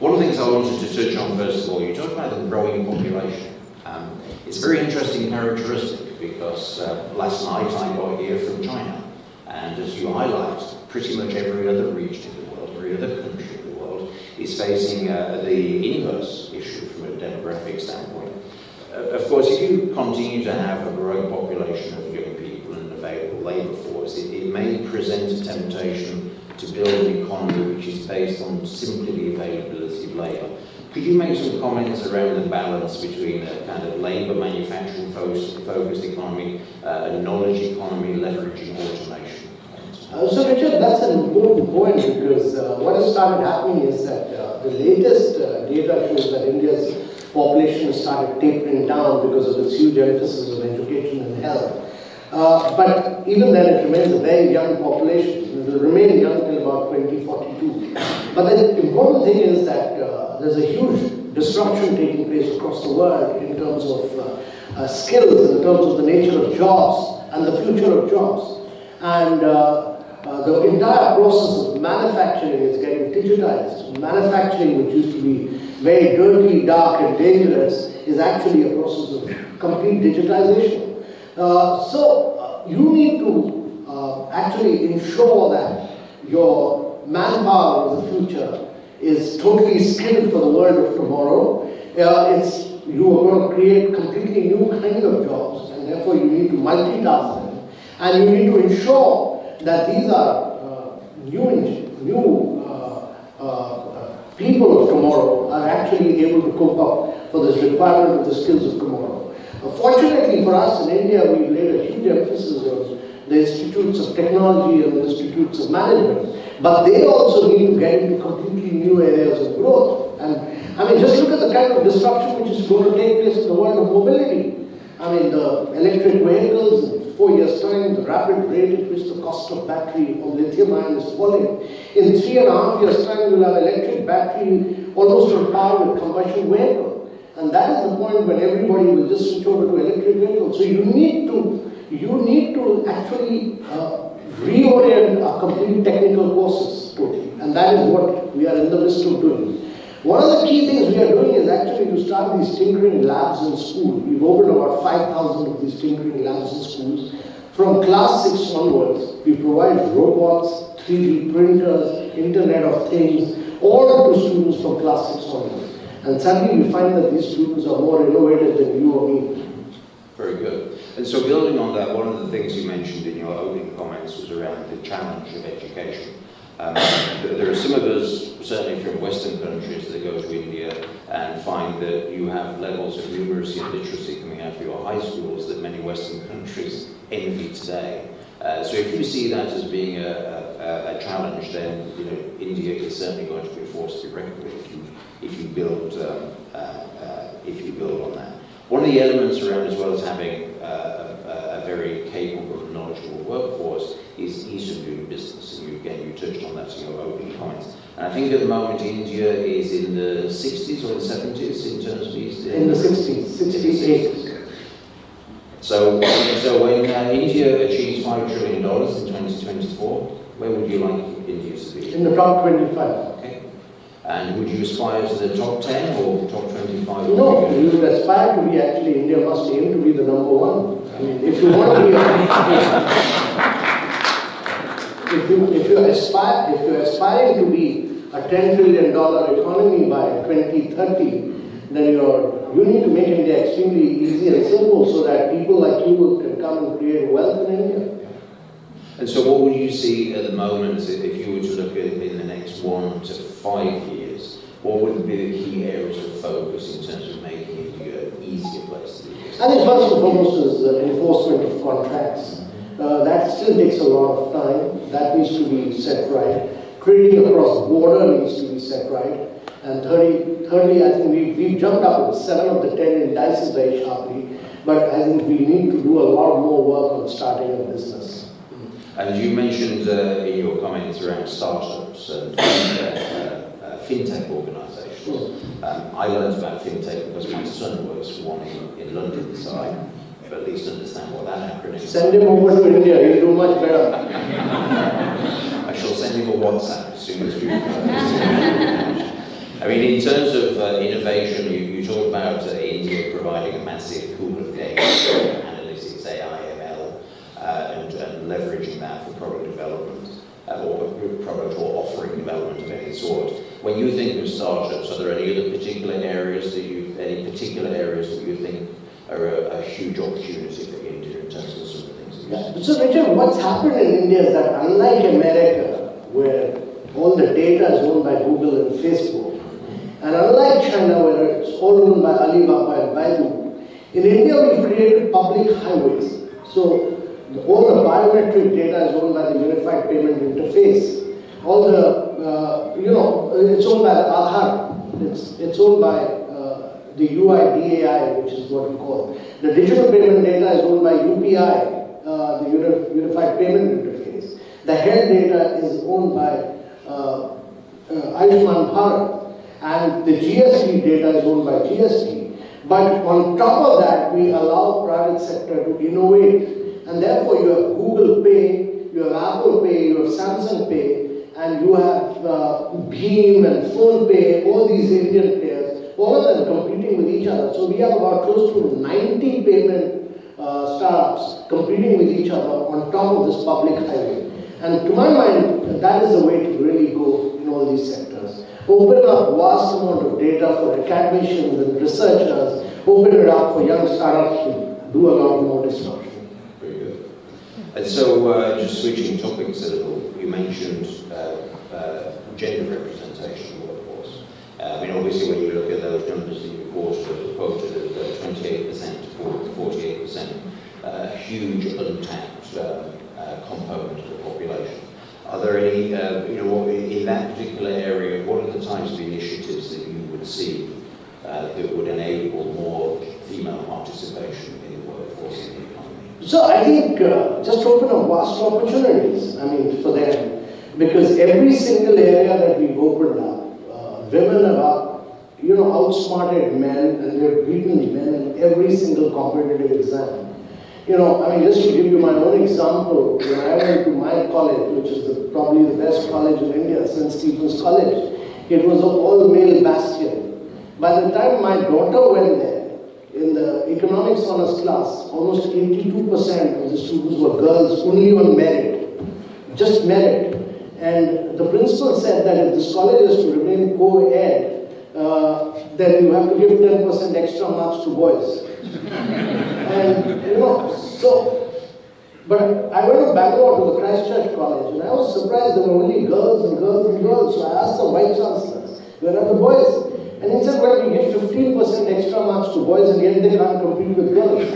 One of the things I wanted to touch on first of all, you talked about the growing population. It's a very interesting characteristic because last night I got here from China, and as you highlight, pretty much every other region in the world, every other country in the world is facing the inverse issue from a demographic standpoint. Of course, if you continue to have a growing population of young people and available labour force, it may present a temptation to build an economy which is based on simply the availability of labour. Could you make some comments around the balance between a kind of labour manufacturing focused economy, a knowledge economy, leveraging automation? So Richard, that's an important point because what has started happening is that the latest data shows that India's population has started tapering down because of its huge emphasis on education and health. But even then it remains a very young population. It will remain young till about 2042. But the important thing is that there's a huge disruption taking place across the world in terms of skills, in terms of the nature of jobs and the future of jobs. And the entire process of manufacturing is getting digitized. Manufacturing, which used to be very dirty, dark and dangerous, is actually a process of complete digitization. So you need to actually ensure that your manpower of the future is totally skilled for the world of tomorrow. You are going to create completely new kind of jobs, and therefore you need to multitask them. And you need to ensure that these are new people of tomorrow are actually able to cope up for this requirement of the skills of tomorrow. Fortunately for us in India, we've laid a huge emphasis on the institutes of technology and the institutes of management, but they also need to get into completely new areas of growth. And I mean, just look at the kind of disruption which is going to take place in the world of mobility. I mean, the electric vehicles, in 4 years' time, the rapid rate at which the cost of battery of lithium ion is falling. In 3.5 years' time, you'll have electric battery almost on par with combustion vehicle. And that is the point when everybody will just switch over to electric vehicles. So you need to actually reorient our complete technical courses totally. And that is what we are in the midst of doing. One of the key things we are doing is actually to start these tinkering labs in school. We've opened about 5,000 of these tinkering labs in schools. From class 6 onwards, we provide robots, 3D printers, Internet of Things, all to students from class 6 onwards. And suddenly we find that these students are more innovative than you or me. Very good. And so building on that, one of the things you mentioned in your opening comments was around the challenge of education. There are some of us, certainly from Western countries, that go to India and find that you have levels of numeracy and literacy coming out of your high schools that many Western countries envy today. So if you see that as being a challenge, then India is certainly going to be forced to be reckoned with if you build on that. One of the elements around, as well as having a very capable and knowledgeable workforce, is ease of doing business. And you touched on that in your opening comments. And I think at the moment India is in the 60s or the 70s in terms of ease. In the 60s, 68. So when India achieves $5 trillion in 2024, where would you like India to be? In the top 25. Okay. And would you aspire to the top 10 or top 25? No, we would aspire to be, actually, India must aim to be the number one. I mean, if you want to be if you're aspiring to be a $10 trillion economy by 2030, then you need to make India extremely easy and simple so that people like you can come and create wealth in India. And so what would you see at the moment, if you were to look at in the next 1 to 5 years, what would be the key areas of focus in terms of making India an easier place to live? I think first and foremost is the enforcement of contracts. That still takes a lot of time. That needs to be set right. Trading across the border needs to be set right. And thirdly, I think we've jumped up with 7 of the 10 indices very sharply. But I think we need to do a lot more work on starting a business. And you mentioned in your comments around startups and fintech organisations. I learned about fintech because my son works for one in London, so I at least understand what that acronym is. Send him over to India, he'll do much better. I shall send him a WhatsApp as soon as we I mean, in terms of innovation, you talk about India providing a massive pool of data, analytics, AI, ML, and leveraging that for product development, or product or offering development of any sort. When you think of startups, are there any other particular areas that you think are a huge opportunity for India in terms of some of the things that you said? So Richard, what's happened in India is that unlike America, where all the data is owned by Google and Facebook, and unlike China, where it's all owned by Alibaba and Baidu, in India we've created public highways. So all the biometric data is owned by the Unified Payment Interface. All the, it's owned by the Aadhaar. It's owned by the UIDAI, which is what we call. The digital payment data is owned by UPI, the Unified Payment Interface. The health data is owned by Ayushman Bharat. And the GST data is owned by GST. But on top of that, we allow private sector to innovate. And therefore, you have Google Pay, you have Apple Pay, you have Samsung Pay, and you have Bheem and Phone Pay, all these Indian players, all of them competing with each other. So we have about close to 90 payment startups competing with each other on top of this public highway. And to my mind, that is the way to really go in all these sectors. Open up vast amount of data for academicians and researchers, open it up for young startups to do a lot more disruption. And so, just switching topics a little, you mentioned gender representation in the workforce. I mean, obviously, when you look at those numbers that you quoted of 28% to 48%, huge untapped component of the population. Are there any, in that particular area, what are the types of initiatives that you would see that would enable more female participation in the workforce in the economy? So I think just open up vast opportunities, for them, because every single area that we've opened up, women are, outsmarted men, and they've beaten men in every single competitive exam. Just to give you my own example, when I went to my college, which is probably the best college in India, St. Stephen's College, it was an all-male bastion. By the time my daughter went there, in the economics honors class, almost 82% of the students were girls only on merit, just merit. And the principal said that if this college is to remain co-ed, then you have to give 10% extra marks to boys. And, but I went to Bangalore to the Christchurch College, and I was surprised there were only girls and girls and girls. So I asked the vice chancellors, where are the boys? And he said, well, we give 15% extra marks to boys, and yet they can't compete with girls.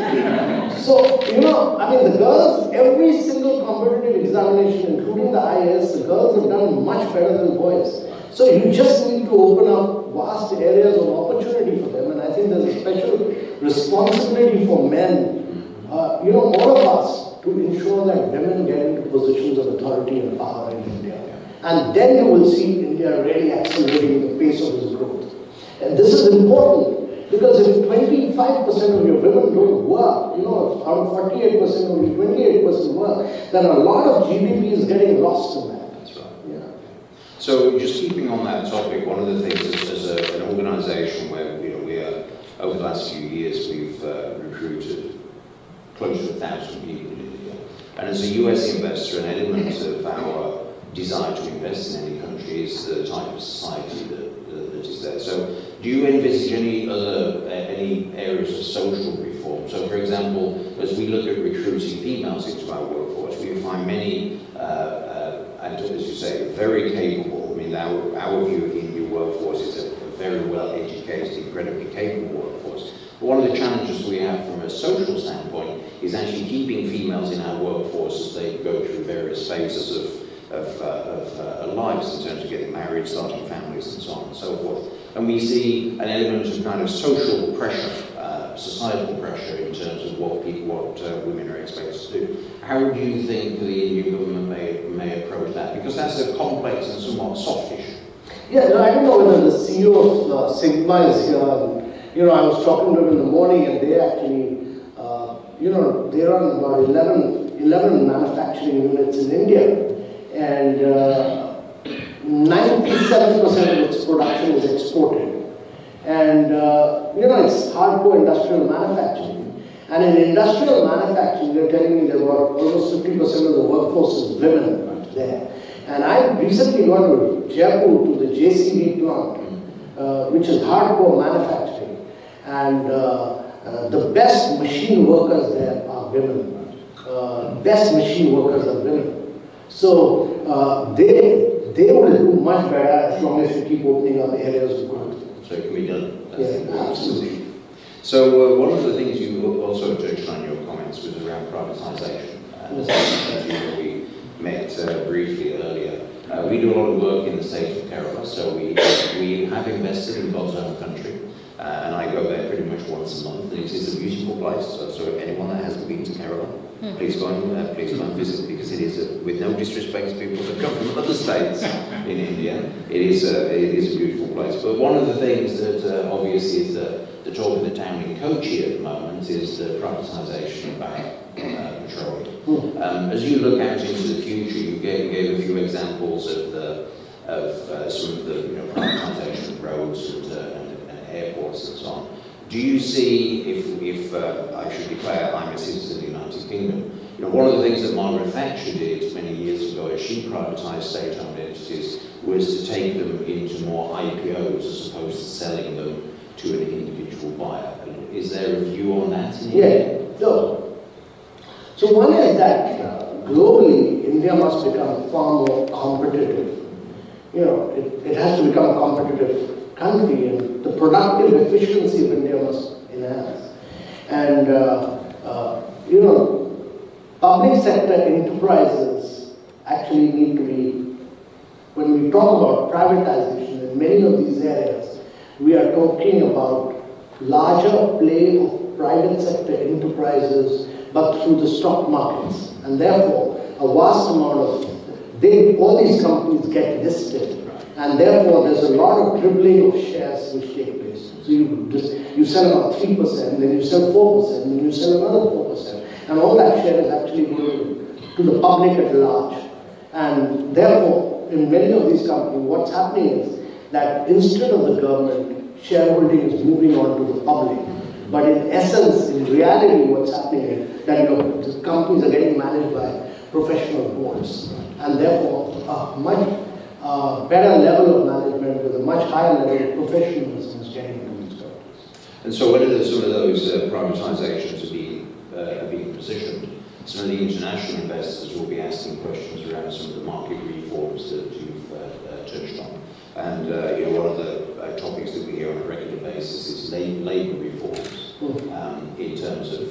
So, the girls, every single competitive examination, including the IAS, the girls have done much better than boys. So you just need to open up vast areas of opportunity for them, and I think there's a special responsibility for men, all of us, to ensure that women get into positions of authority and power in India. And then you will see India really accelerating the pace of its growth. And this is important, because if 25% of your women don't work, if out of 48%, only 28% work, then a lot of GDP is getting lost in that. That's right. Yeah. So just keeping on that topic, one of the things as an organisation where we are, over the last few years, we've recruited close to 1,000 people in India. And as a US investor, an element of our desire to invest in any country is the type of society that is there. So do you envisage any areas of social reform? So for example, as we look at recruiting females into our workforce, we find many, and as you say, very capable. I mean, our view of the Indian workforce is a very well-educated, incredibly capable workforce. But one of the challenges we have from a social standpoint is actually keeping females in our workforce as they go through various phases of lives in terms of getting married, starting families, and so on and so forth. And we see an element of kind of social pressure, societal pressure in terms of what women are expected to do. How do you think the Indian government may approach that? Because that's a complex and somewhat soft issue. Yeah, I don't know whether the CEO of Sigma is here. I was talking to them in the morning, and they actually, they run about 11 manufacturing units in India. And 97% of its production is exported. And it's hardcore industrial manufacturing. And in industrial manufacturing, they're telling me that almost 50% of the workforce is women there. And I recently gone to Jaipur to the JCB plant, which is hardcore manufacturing. And the best machine workers there are women. Best machine workers are women. So they will do much better as long as you keep opening up areas of growth. So it can be done. Yeah, absolutely. So one of the things you also touched on in your comments was around privatisation. And as you know, we met briefly earlier. We do a lot of work in the state of Kerala, so we have invested in God's own country. And I go there pretty much once a month. And it is a beautiful place. So anyone that hasn't been to Kerala, please go and visit, because it is, with no disrespect to people that come from other states in India, it is a beautiful place. But one of the things that obviously is the talk of the town in Kochi at the moment is the privatisation of petroleum. As you look out into the future, you gave a few examples of some of the privatisation of roads and airports and so on. Do you see, if I should declare I'm a citizen of the United Kingdom, one of the things that Margaret Thatcher did many years ago as she privatised state-owned entities was to take them into more IPOs as opposed to selling them to an individual buyer. Is there a view on that in India? Yeah, no. So one is that globally, India must become far more competitive. It has to become a competitive country, and the productive efficiency of India must enhance. And public sector enterprises actually need to be, when we talk about privatization in many of these areas, we are talking about larger play of private sector enterprises, but through the stock markets. And therefore, a vast amount of, all these companies get listed. And therefore, there's a lot of dribbling of shares which take place. So you sell about 3%, then you sell 4%, then you sell another 4%. And all that share is actually going to the public at large. And therefore, in many of these companies, what's happening is that instead of the government, shareholding is moving on to the public. But in essence, in reality, what's happening is that the companies are getting managed by professional boards. And therefore, a much better level of management with a much higher level of professionalism is getting into these companies. And so whether some of those privatisations are being positioned, some of the international investors will be asking questions around some of the market reforms that you've touched on. And one of the topics that we hear on a regular basis is labour reforms in terms of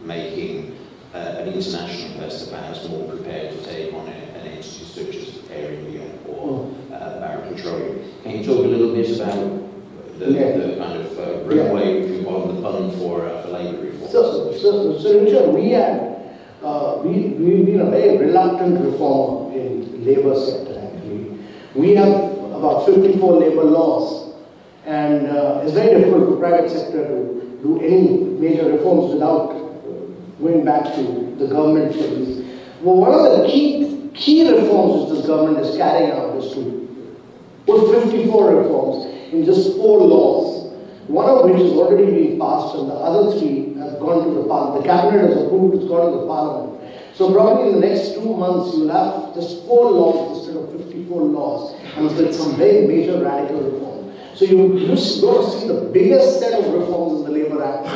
making an international investor perhaps more prepared to take on an entity such as Air India or Barrick Petroleum. Can you talk a little bit about the kind of runway, if you want, the fund for labour reforms? So Richard, we've been a very reluctant reformer in labour sector actually. We have about 54 labour laws, and it's very difficult for private sector to do any major reforms without going back to the government for these. Well, one of the key reforms which this government is carrying out is to put 54 reforms in just 4 laws, one of which has already been passed and the other 3 have gone to the parliament. The cabinet has approved, it's gone to the parliament. So probably in the next 2 months you'll have just 4 laws instead of 54 laws, and with some very major radical reform. So you're going to see the biggest set of reforms in the Labour Act.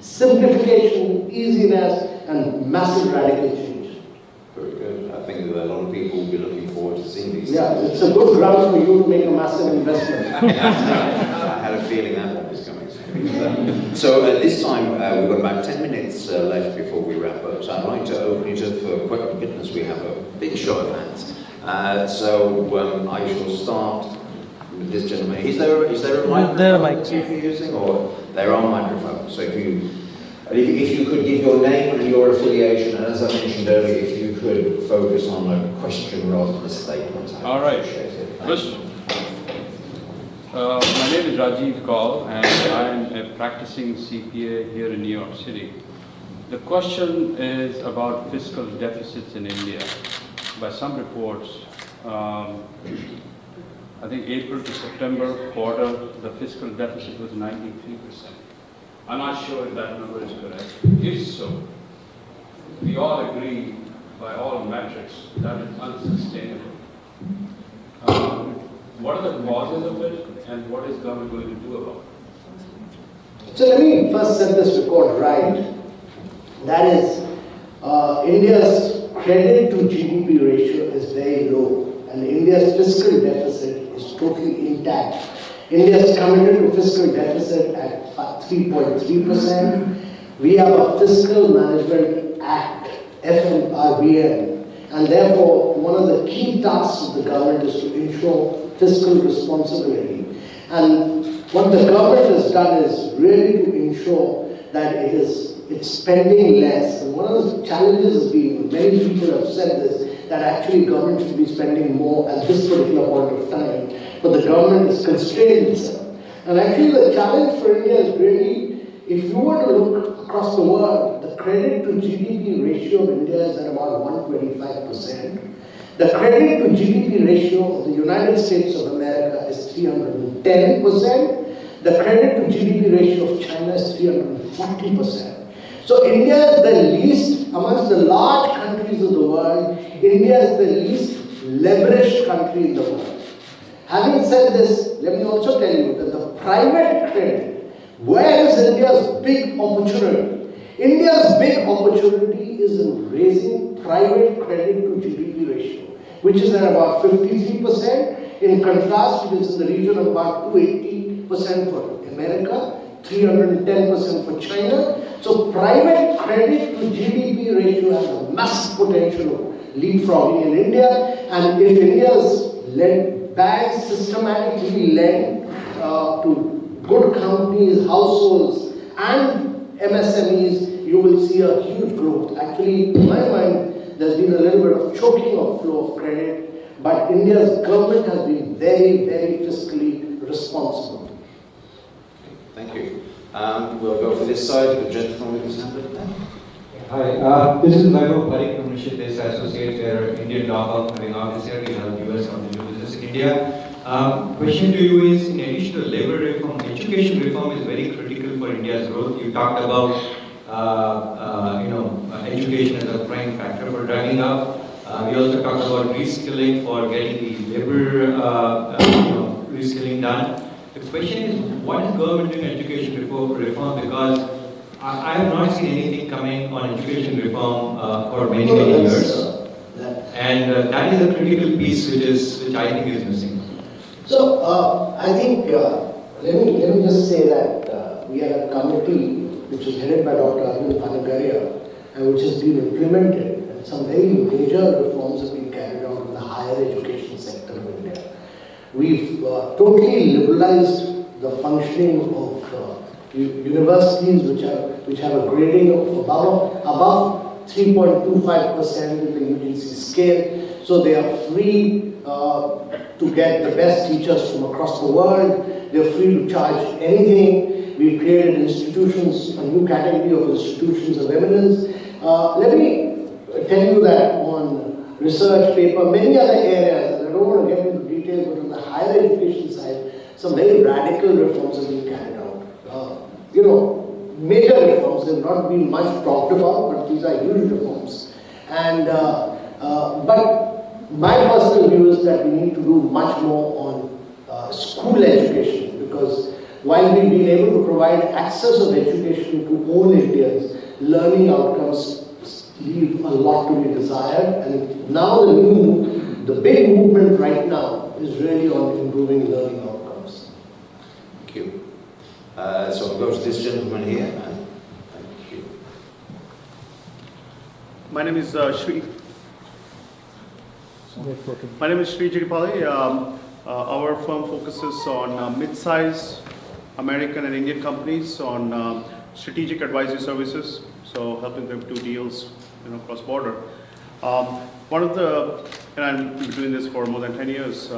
Simplification, easiness, and massive radical change. Very good. I think that a lot of people will be looking forward to seeing these. Yeah, it's a good ground for you to make a massive investment. I had a feeling that one was coming. So at this time, we've got about 10 minutes left before we wrap up. So I'd like to open it up for questions. Goodness, we have a big show of hands. So I shall start with this gentleman. Is there a microphone that you're using, or there are microphones? So if you could give your name and your affiliation, and as I mentioned earlier, if you could focus on a question rather than a statement. All right. First, my name is Rajiv Kaul, and I'm a practicing CPA here in New York City. The question is about fiscal deficits in India. By some reports, I think April to September quarter, the fiscal deficit was 93%. I'm not sure if that number is correct. If so, we all agree by all metrics that it's unsustainable. What are the causes of it, and what is government going to do about it? So let me first set this record right. That is, India's credit to GDP ratio is very low, and India's fiscal deficit is totally intact. India is committed to fiscal deficit at 3.3%. We have a Fiscal Management Act, FMRBN, and therefore one of the key tasks of the government is to ensure fiscal responsibility. And what the government has done is really to ensure that it's spending less. And one of the challenges has been, many people have said this, that actually government should be spending more at this particular point of time, but the government is constrained itself. And actually the challenge for India is really, if you were to look across the world, the credit to GDP ratio of India is at about 125%. The credit to GDP ratio of the United States of America is 310%. The credit to GDP ratio of China is 340%. So India is the least, amongst the large countries of the world, India is the least leveraged country in the world. Having said this, let me also tell you that the private credit, where is India's big opportunity? India's big opportunity is in raising private credit to GDP ratio, which is at about 53%. In contrast, it is in the region of about 280% for America, 310% for China. So private credit to GDP ratio has a massive potential of leapfrogging in India. And if India's banks systematically lend to good companies, households, and MSMEs, you will see a huge growth. Actually, in my mind, there's been a little bit of choking of flow of credit, but India's government has been very, very fiscally responsible. Thank you. We'll go for this side. The gentleman with his hand up there. Hi, this is Vaibhav Parikh from Nishit Desai Associates. We are an Indian law firm having office here. We have US and doing business in India. Question to you is, in addition to labor reform, education reform is very critical for India's growth. You talked about education as a prime factor for driving up. We also talked about reskilling for getting the labor reskilling done. The question is, what is government doing education reform? Because I have not seen anything coming on education reform for many years, and that is a critical piece which I think is missing. So I think let me just say that we have a committee which is headed by Dr. Amitabh, and which has been implemented, and some very major reforms have been carried out in the higher education sector of India. We've totally liberalized the functioning of universities which have a grading of above 3.25% in the UGC scale. So they are free to get the best teachers from across the world. They're free to charge anything. We've created institutions, a new category of institutions of eminence. Let me tell you that on research paper, many other areas, and I don't want to get into details, but on the higher education side, some very radical reforms have been carried out. Major reforms have not been much talked about, but these are huge reforms. And but my personal view is that we need to do much more on school education, because while we've been able to provide access of education to all Indians, learning outcomes leave a lot to be desired. And now the big movement right now is really on improving learning outcomes. Thank you. So I'll go to this gentleman here. Thank you. My name is Shri. My name is Sri Jiripalli. Our firm focuses on mid-size American and Indian companies on strategic advisory services, so helping them do deals, cross-border. And I've been doing this for more than 10 years.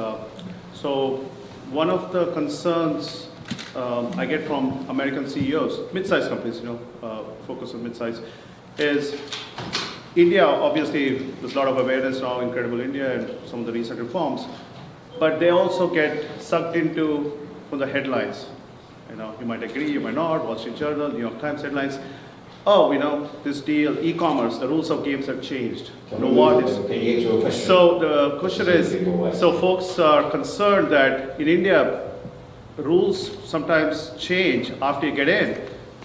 So one of the concerns I get from American CEOs, mid-size companies, focus on mid-size, is India. Obviously, there's a lot of awareness now, Incredible India, and some of the recent reforms. but they also get sucked into from the headlines. You might agree, you might not. Wall Street Journal, New York Times headlines. Oh, this deal, e-commerce, the rules of games have changed. So the question is, so folks are concerned that in India, rules sometimes change after you get in,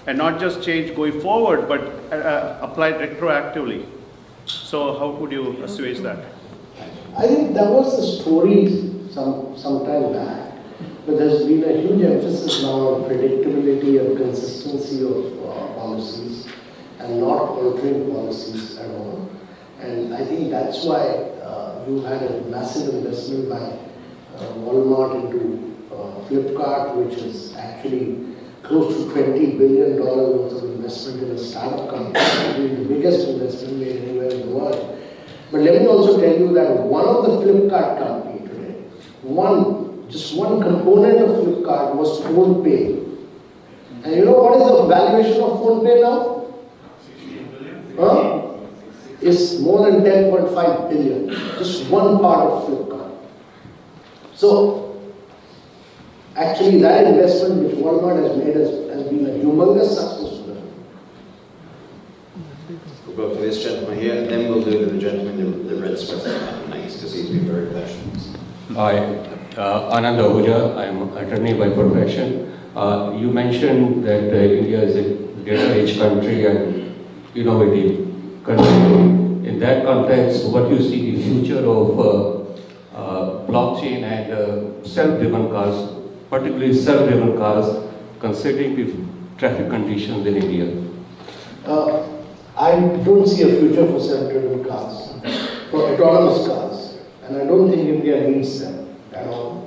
and not just change going forward, but applied retroactively. So how would you assuage that? I think that was the story some time back, but there's been a huge emphasis now on predictability and consistency of policies and not altering policies at all. And I think that's why you had a massive investment by Walmart into Flipkart, which is actually close to $20 billion worth of investment in a startup company, the biggest investment made anywhere in the world. But let me also tell you that one of the Flipkart company today, just one component of Flipkart was PhonePe. And you know what is the valuation of PhonePe now? It's more than 10.5 billion. Just one part of Flipkart. So, actually that investment which Walmart has made has been a humongous success for them. We'll go for this gentleman here, and then we'll do the gentleman in the red sweater next, because he's been very passionate. Hi, Anand Ahuja. I'm an attorney by profession. You mentioned that India is a data-rich country and innovative country. In that context, what do you see the future of blockchain and self-driven cars, particularly self-driven cars, considering the traffic conditions in India? I don't see a future for self-driven cars, for autonomous cars, and I don't think India needs them at all.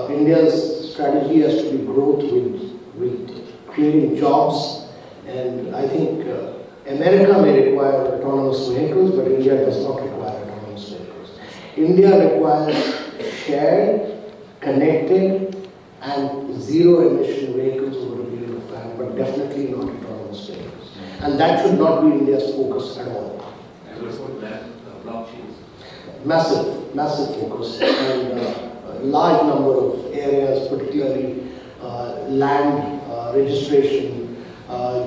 India's strategy has to be growth with creating jobs, and I think America may require autonomous vehicles, but India does not require autonomous vehicles. India requires shared, connected, and zero-emission vehicles over a period of time, but definitely not autonomous vehicles. And that should not be India's focus at all. And before that, blockchains? Massive focus, and a large number of areas, particularly land registration,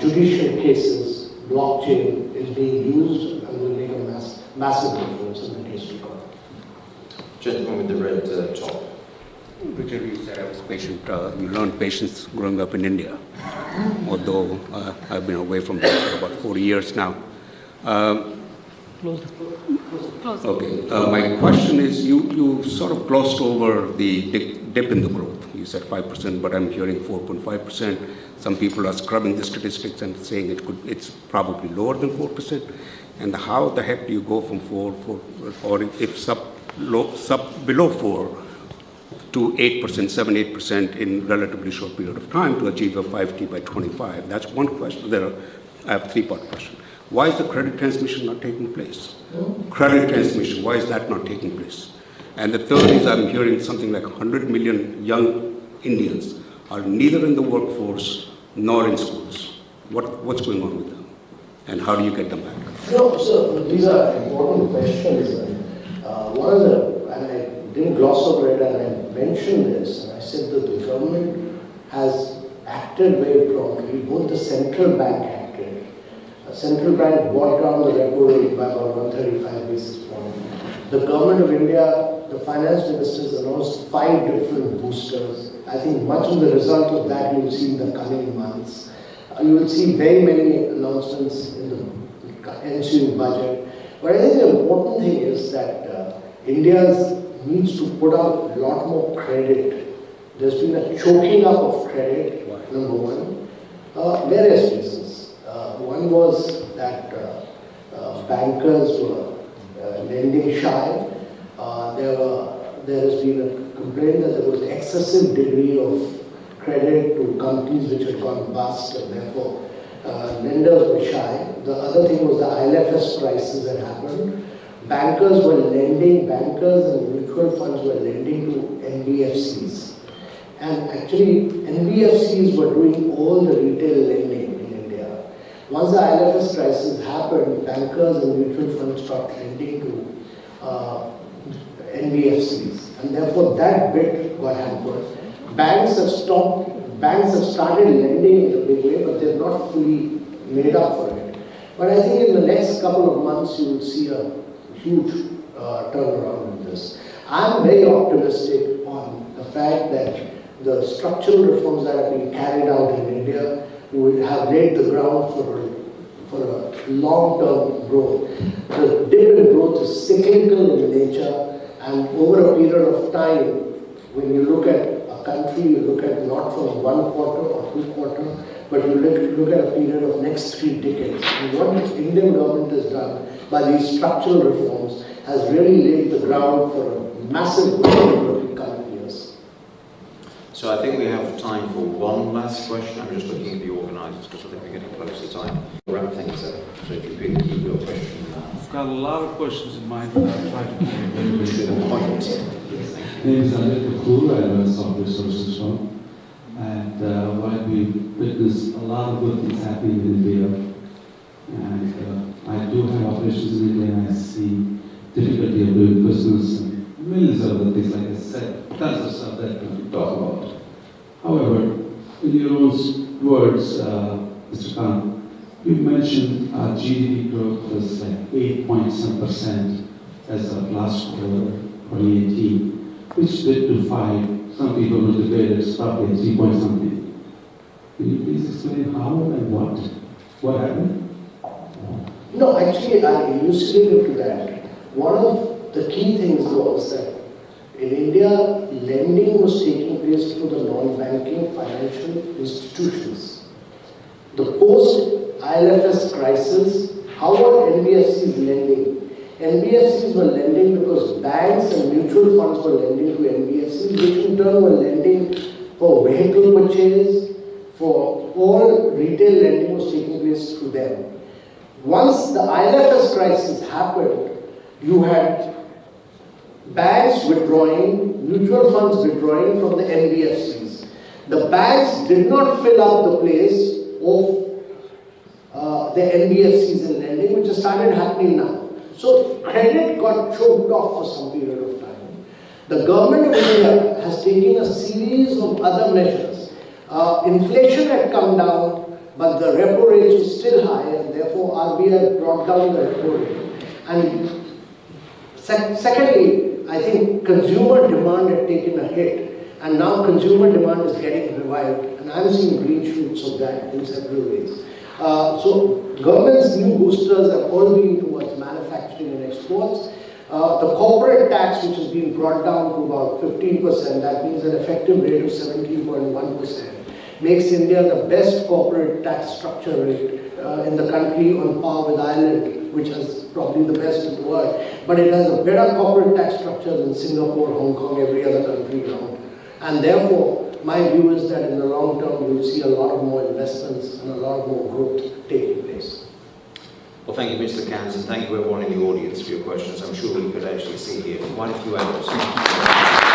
judicial cases. Blockchain is being used and will make a massive difference in the days to come. Gentleman with the red top. Richard, you said I was patient. You learned patience growing up in India, although I've been away from that for about 40 years now. Okay, my question is, you sort of glossed over the dip in the growth. You said 5%, but I'm hearing 4.5%. Some people are scrubbing the statistics and saying it's probably lower than 4%. And how the heck do you go from 4, or if below 4 to 8%, 7-8% in relatively short period of time to achieve a 5T by 25? That's one question. I have a three-part question. Why is the credit transmission not taking place? Credit transmission, why is that not taking place? And the third is, I'm hearing something like 100 million young Indians are neither in the workforce nor in schools. What's going on with them? And how do you get them back? No, so these are important questions. One of the, and I didn't gloss over it, and I mentioned this, and I said that the government has acted very promptly. Both the central bank acted. Central bank brought down the repo rate by about 135 basis points. The government of India, the finance ministers announced 5 different boosters. I think much of the result of that you will see in the coming months. You will see very many announcements in the ensuing budget. But I think the important thing is that India needs to put out a lot more credit. There's been a choking up of credit, number one, various reasons. One was that bankers were lending shy. There has been a complaint that there was excessive degree of credit to companies which had gone bust, and therefore lenders were shy. The other thing was the ILFS crisis that happened. Bankers and mutual funds were lending to NBFCs. And actually, NBFCs were doing all the retail lending in India. Once the ILFS crisis happened, bankers and mutual funds stopped lending to NBFCs. and therefore that bit got hampered. Banks have started lending in a big way, but they're not fully made up for it. But I think in the next couple of months, you will see a huge turnaround in this. I'm very optimistic on the fact that the structural reforms that have been carried out in India will have laid the ground for a long-term growth. The dip in growth is cyclical in nature, and over a period of time, when you look at a country, you look at not from 1 quarter or 2 quarters, but you look at a period of next 3 decades. And what the Indian government has done by these structural reforms has really laid the ground for a massive growth in the coming years. So I think we have time for one last question. I'm just looking at the organisers because I think we're getting close to time. Wrap things up. So if you could keep your question. I've got a lot of questions in mind, but I'll try to keep it very, very To the point. My name is Amitabh. I run a software services firm. And while we witness a lot of good things happening in India, and I do have operations in India, and I see difficulty of doing business and millions of other things, like I said, tons of stuff that we talk about. However, in your own words, Mr. Kant, you mentioned our GDP growth was like 8-point-some% as of last quarter, 2018, which dipped to 5. Some people will debate it's probably 3-point-something. Can you please explain how and what happened? No, actually, I elucidated to that. One of the key things was that in India, lending was taking place through the non-banking financial institutions. The post-IL&FS crisis, how were NBFCs lending? NBFCs were lending because banks and mutual funds were lending to NBFCs, which in turn were lending for vehicle purchase, for all retail lending was taking place through them. Once the IL&FS crisis happened, you had banks withdrawing, mutual funds withdrawing from the NBFCs. The banks did not fill up the place of the NBFCs in lending, which has started happening now. So credit got choked off for some period of time. The government of India has taken a series of other measures. Inflation had come down, but the repo rate is still high, and therefore RBI brought down the repo rate. And secondly, I think consumer demand had taken a hit, and now consumer demand is getting revived, and I'm seeing green shoots of that in several ways. So government's new boosters have all been towards manufacturing and exports. The corporate tax, which has been brought down to about 15%, that means an effective rate of 17.1%, makes India the best corporate tax structure rate in the country, on par with Ireland, which has probably the best in the world. But it has a better corporate tax structure than Singapore, Hong Kong, every other country around. And therefore, my view is that in the long term, you will see a lot of more investments and a lot more growth taking place. Well, thank you, Mr. Kant, and thank you everyone in the audience for your questions. I'm sure we could actually see here quite a few hours.